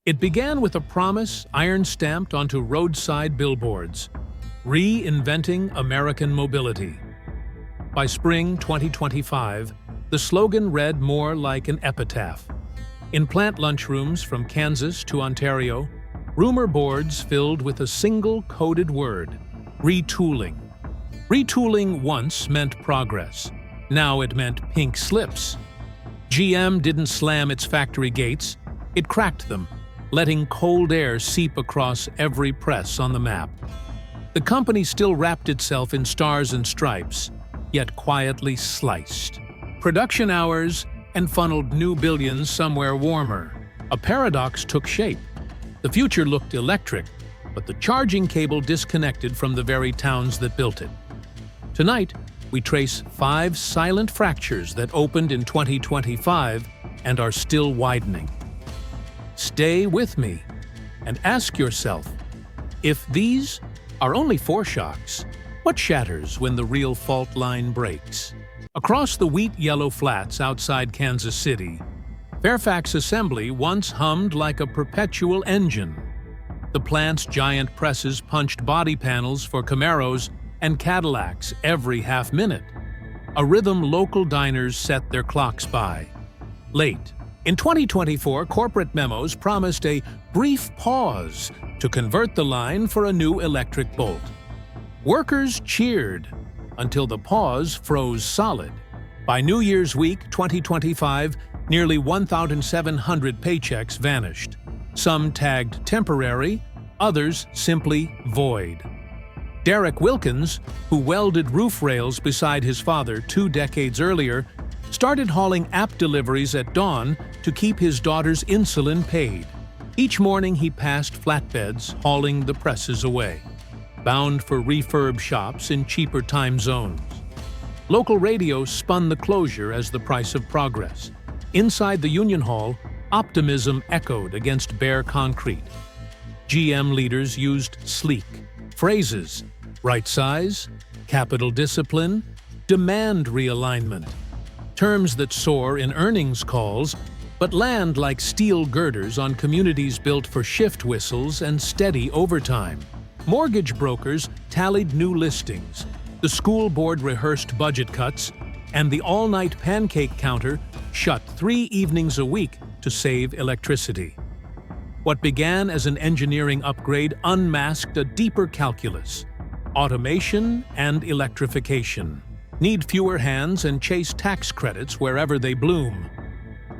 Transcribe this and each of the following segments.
It began with a promise iron-stamped onto roadside billboards: reinventing American mobility. By spring 2025, the slogan read more like an epitaph. In plant lunchrooms from Kansas to Ontario, rumor boards filled with a single coded word: retooling. Retooling once meant progress. Now it meant pink slips. GM didn't slam its factory gates, it cracked them, letting cold air seep across every press on the map. The company still wrapped itself in stars and stripes, yet quietly sliced production hours and funneled new billions somewhere warmer. A paradox took shape. The future looked electric, but the charging cable disconnected from the very towns that built it. Tonight, we trace 5 silent fractures that opened in 2025 and are still widening. Stay with me and ask yourself, if these are only foreshocks, what shatters when the real fault line breaks? Across the wheat-yellow flats outside Kansas City, Fairfax assembly once hummed like a perpetual engine. The plant's giant presses punched body panels for Camaros and Cadillacs every half-minute, a rhythm local diners set their clocks by. Late in 2024, corporate memos promised a brief pause to convert the line for a new electric bolt. Workers cheered until the pause froze solid. By New Year's week 2025, nearly 1,700 paychecks vanished. Some tagged temporary, others simply void. Derek Wilkins, who welded roof rails beside his father 2 decades earlier, started hauling app deliveries at dawn to keep his daughter's insulin paid. Each morning he passed flatbeds hauling the presses away, bound for refurb shops in cheaper time zones. Local radio spun the closure as the price of progress. Inside the Union Hall, optimism echoed against bare concrete. GM leaders used sleek phrases: right size, capital discipline, demand realignment. Terms that soar in earnings calls, but land like steel girders on communities built for shift whistles and steady overtime. Mortgage brokers tallied new listings, the school board rehearsed budget cuts, and the all-night pancake counter shut 3 evenings a week to save electricity. What began as an engineering upgrade unmasked a deeper calculus: automation and electrification. Need fewer hands and chase tax credits wherever they bloom.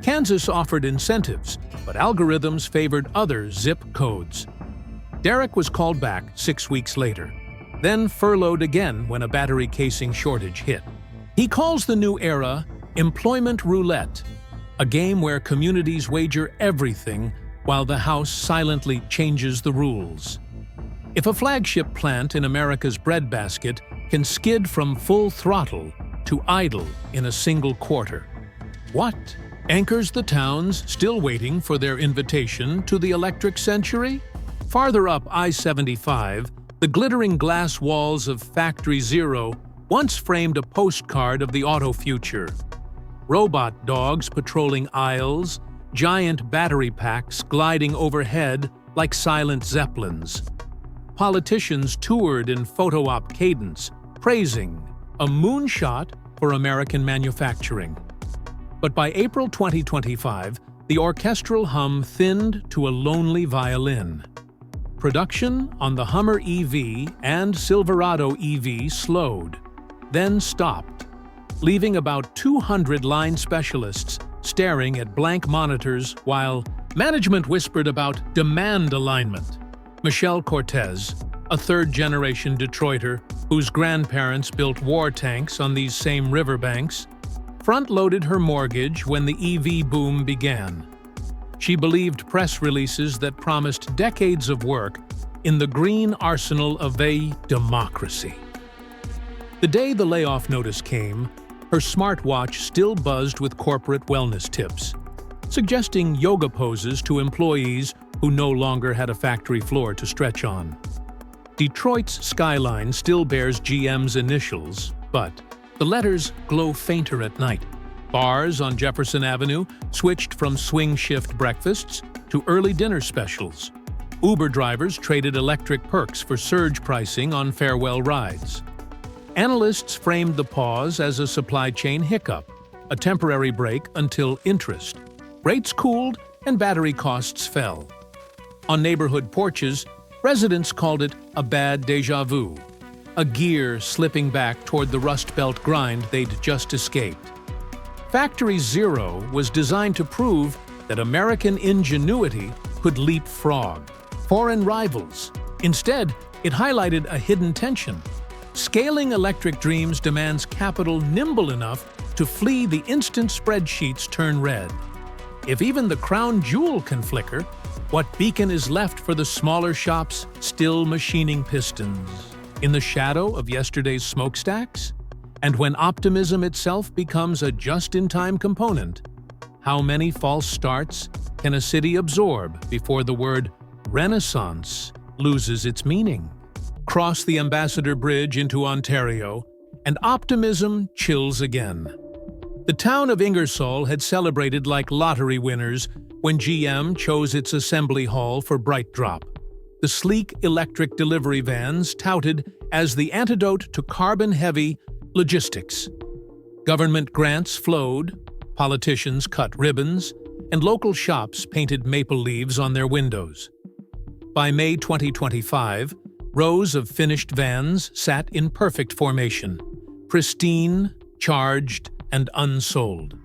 Kansas offered incentives, but algorithms favored other zip codes. Derek was called back 6 weeks later, then furloughed again when a battery casing shortage hit. He calls the new era employment roulette, a game where communities wager everything while the House silently changes the rules. If a flagship plant in America's breadbasket can skid from full throttle to idle in a single quarter, what anchors the towns still waiting for their invitation to the electric century? Farther up I-75, the glittering glass walls of Factory Zero once framed a postcard of the auto future. Robot dogs patrolling aisles, giant battery packs gliding overhead like silent zeppelins. Politicians toured in photo-op cadence, praising a moonshot for American manufacturing. But by April 2025, the orchestral hum thinned to a lonely violin. Production on the Hummer EV and Silverado EV slowed, then stopped, leaving about 200 line specialists staring at blank monitors while management whispered about demand alignment. Michelle Cortez, a third-generation Detroiter whose grandparents built war tanks on these same riverbanks, front-loaded her mortgage when the EV boom began. She believed press releases that promised decades of work in the green arsenal of a democracy. The day the layoff notice came, her smartwatch still buzzed with corporate wellness tips, suggesting yoga poses to employees who no longer had a factory floor to stretch on. Detroit's skyline still bears GM's initials, but the letters glow fainter at night. Bars on Jefferson Avenue switched from swing shift breakfasts to early dinner specials. Uber drivers traded electric perks for surge pricing on farewell rides. Analysts framed the pause as a supply chain hiccup, a temporary break until interest. Rates cooled and battery costs fell. On neighborhood porches, residents called it a bad déjà vu, a gear slipping back toward the Rust Belt grind they'd just escaped. Factory Zero was designed to prove that American ingenuity could leapfrog foreign rivals. Instead, it highlighted a hidden tension. Scaling electric dreams demands capital nimble enough to flee the instant spreadsheets turn red. If even the crown jewel can flicker, what beacon is left for the smaller shops still machining pistons? In the shadow of yesterday's smokestacks? And when optimism itself becomes a just-in-time component, how many false starts can a city absorb before the word Renaissance loses its meaning? Cross the Ambassador Bridge into Ontario, and optimism chills again. The town of Ingersoll had celebrated like lottery winners when GM chose its assembly hall for BrightDrop, the sleek electric delivery vans touted as the antidote to carbon-heavy logistics. Government grants flowed, politicians cut ribbons, and local shops painted maple leaves on their windows. By May 2025, rows of finished vans sat in perfect formation, pristine, charged, and unsold.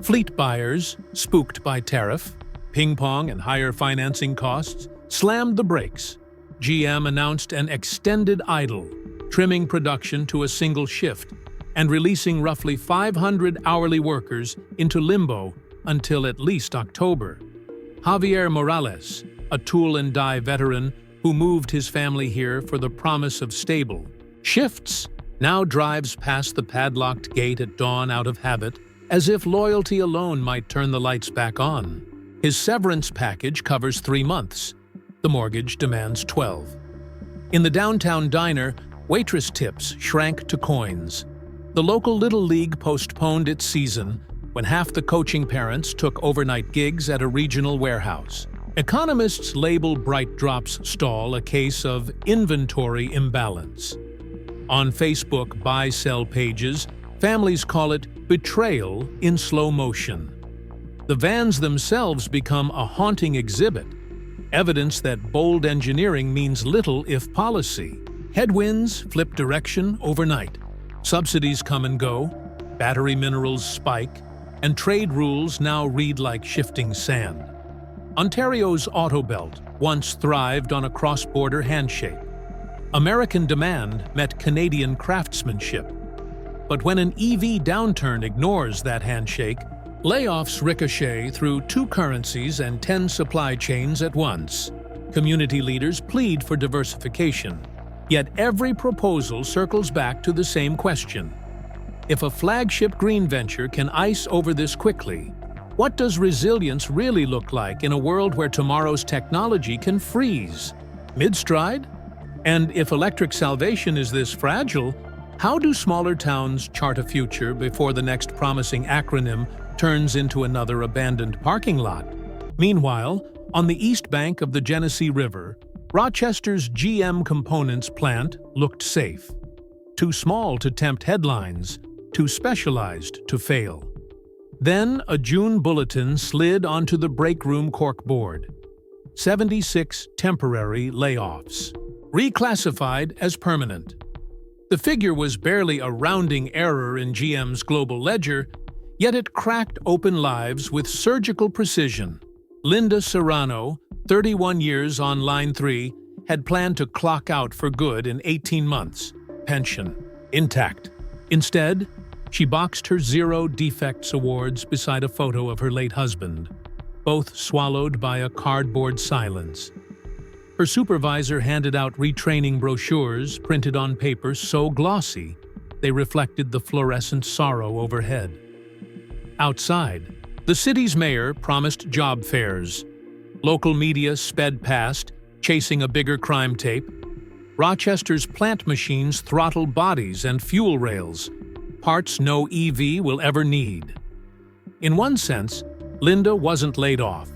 Fleet buyers, spooked by tariff, ping-pong, and higher financing costs, slammed the brakes. GM announced an extended idle, trimming production to a single shift and releasing roughly 500 hourly workers into limbo until at least October. Javier Morales, a tool-and-die veteran who moved his family here for the promise of stable shifts, now drives past the padlocked gate at dawn out of habit, as if loyalty alone might turn the lights back on. His severance package covers 3 months. The mortgage demands 12. In the downtown diner, waitress tips shrank to coins. The local Little League postponed its season when half the coaching parents took overnight gigs at a regional warehouse. Economists label BrightDrop's stall a case of inventory imbalance. On Facebook buy-sell pages, families call it betrayal in slow motion. The vans themselves become a haunting exhibit, evidence that bold engineering means little if policy. Headwinds flip direction overnight. Subsidies come and go, battery minerals spike, and trade rules now read like shifting sand. Ontario's auto belt once thrived on a cross-border handshake. American demand met Canadian craftsmanship. But when an EV downturn ignores that handshake, layoffs ricochet through 2 currencies and 10 supply chains at once. Community leaders plead for diversification. Yet every proposal circles back to the same question. If a flagship green venture can ice over this quickly, what does resilience really look like in a world where tomorrow's technology can freeze? Mid-stride? And if electric salvation is this fragile, how do smaller towns chart a future before the next promising acronym turns into another abandoned parking lot? Meanwhile, on the east bank of the Genesee River, Rochester's GM Components plant looked safe. Too small to tempt headlines, too specialized to fail. Then a June bulletin slid onto the break room corkboard. 76 temporary layoffs, reclassified as permanent. The figure was barely a rounding error in GM's global ledger, yet it cracked open lives with surgical precision. Linda Serrano, 31 years on line 3, had planned to clock out for good in 18 months. Pension intact. Instead, she boxed her Zero Defects awards beside a photo of her late husband, both swallowed by a cardboard silence. Her supervisor handed out retraining brochures printed on paper so glossy they reflected the fluorescent sorrow overhead. Outside, the city's mayor promised job fairs. Local media sped past, chasing a bigger crime tape. Rochester's plant machines throttle bodies and fuel rails, parts no EV will ever need. In one sense, Linda wasn't laid off.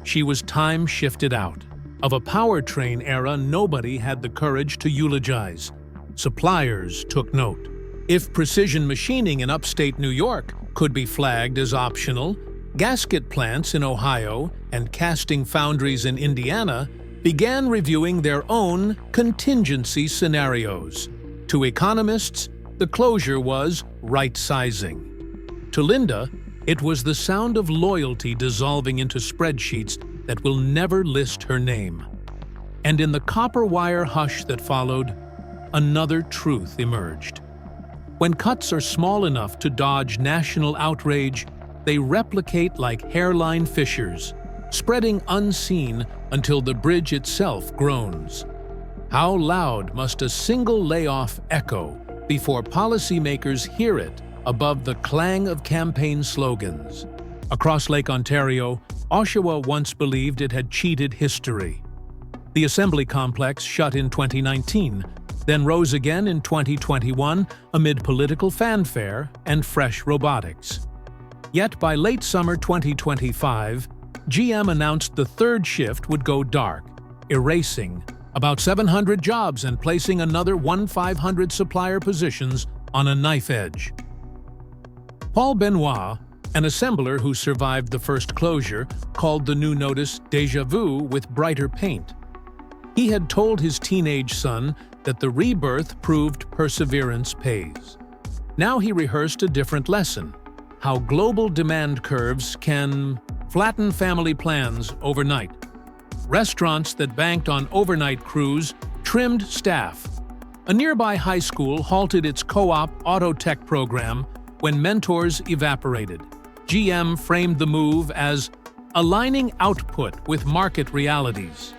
She was time shifted out. Of a powertrain era nobody had the courage to eulogize. Suppliers took note. If precision machining in upstate New York could be flagged as optional, gasket plants in Ohio and casting foundries in Indiana began reviewing their own contingency scenarios. To economists, the closure was right-sizing. To Linda, it was the sound of loyalty dissolving into spreadsheets that will never list her name. And in the copper wire hush that followed, another truth emerged. When cuts are small enough to dodge national outrage, they replicate like hairline fissures, spreading unseen until the bridge itself groans. How loud must a single layoff echo before policymakers hear it above the clang of campaign slogans? Across Lake Ontario, Oshawa once believed it had cheated history. The assembly complex shut in 2019, then rose again in 2021 amid political fanfare and fresh robotics. Yet by late summer 2025, GM announced the third shift would go dark, erasing about 700 jobs and placing another 1,500 supplier positions on a knife edge. Paul Benoit, an assembler who survived the first closure, called the new notice déjà vu with brighter paint. He had told his teenage son that the rebirth proved perseverance pays. Now he rehearsed a different lesson: how global demand curves can flatten family plans overnight. Restaurants that banked on overnight crews trimmed staff. A nearby high school halted its co-op auto tech program when mentors evaporated. GM framed the move as aligning output with market realities.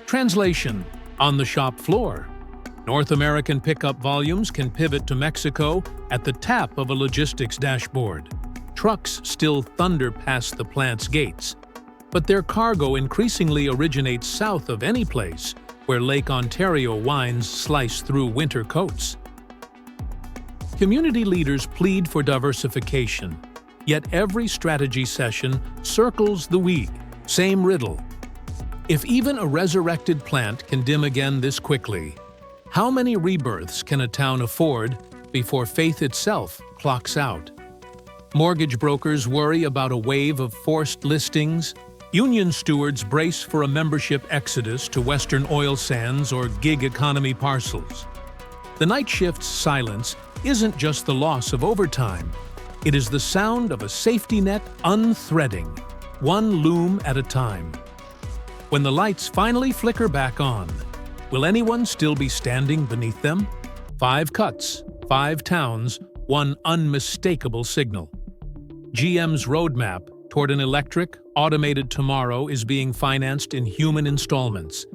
Translation: on the shop floor, North American pickup volumes can pivot to Mexico at the tap of a logistics dashboard. Trucks still thunder past the plant's gates, but their cargo increasingly originates south of any place where Lake Ontario wines slice through winter coats. Community leaders plead for diversification, yet every strategy session circles the weak. Same riddle. If even a resurrected plant can dim again this quickly, how many rebirths can a town afford before faith itself clocks out? Mortgage brokers worry about a wave of forced listings. Union stewards brace for a membership exodus to Western oil sands or gig economy parcels. The night shift's silence isn't just the loss of overtime. It is the sound of a safety net unthreading, one loom at a time. When the lights finally flicker back on, will anyone still be standing beneath them? 5 cuts, 5 towns, one unmistakable signal. GM's roadmap toward an electric, automated tomorrow is being financed in human installments.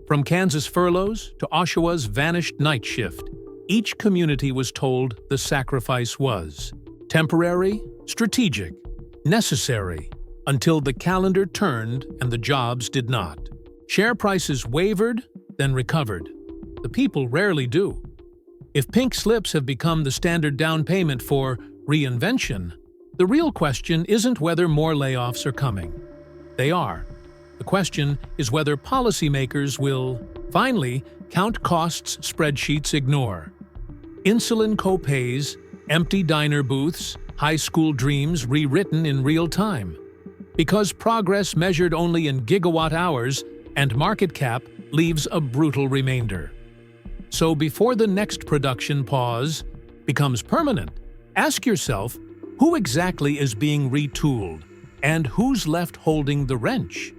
From Kansas furloughs to Oshawa's vanished night shift, each community was told the sacrifice was temporary, strategic, necessary, until the calendar turned and the jobs did not. Share prices wavered, then recovered. The people rarely do. If pink slips have become the standard down payment for reinvention, the real question isn't whether more layoffs are coming. They are. The question is whether policymakers will, finally, count costs spreadsheets ignore. Insulin co-pays, empty diner booths, high school dreams rewritten in real time. Because progress measured only in gigawatt hours and market cap leaves a brutal remainder. So before the next production pause becomes permanent, ask yourself, who exactly is being retooled and who's left holding the wrench?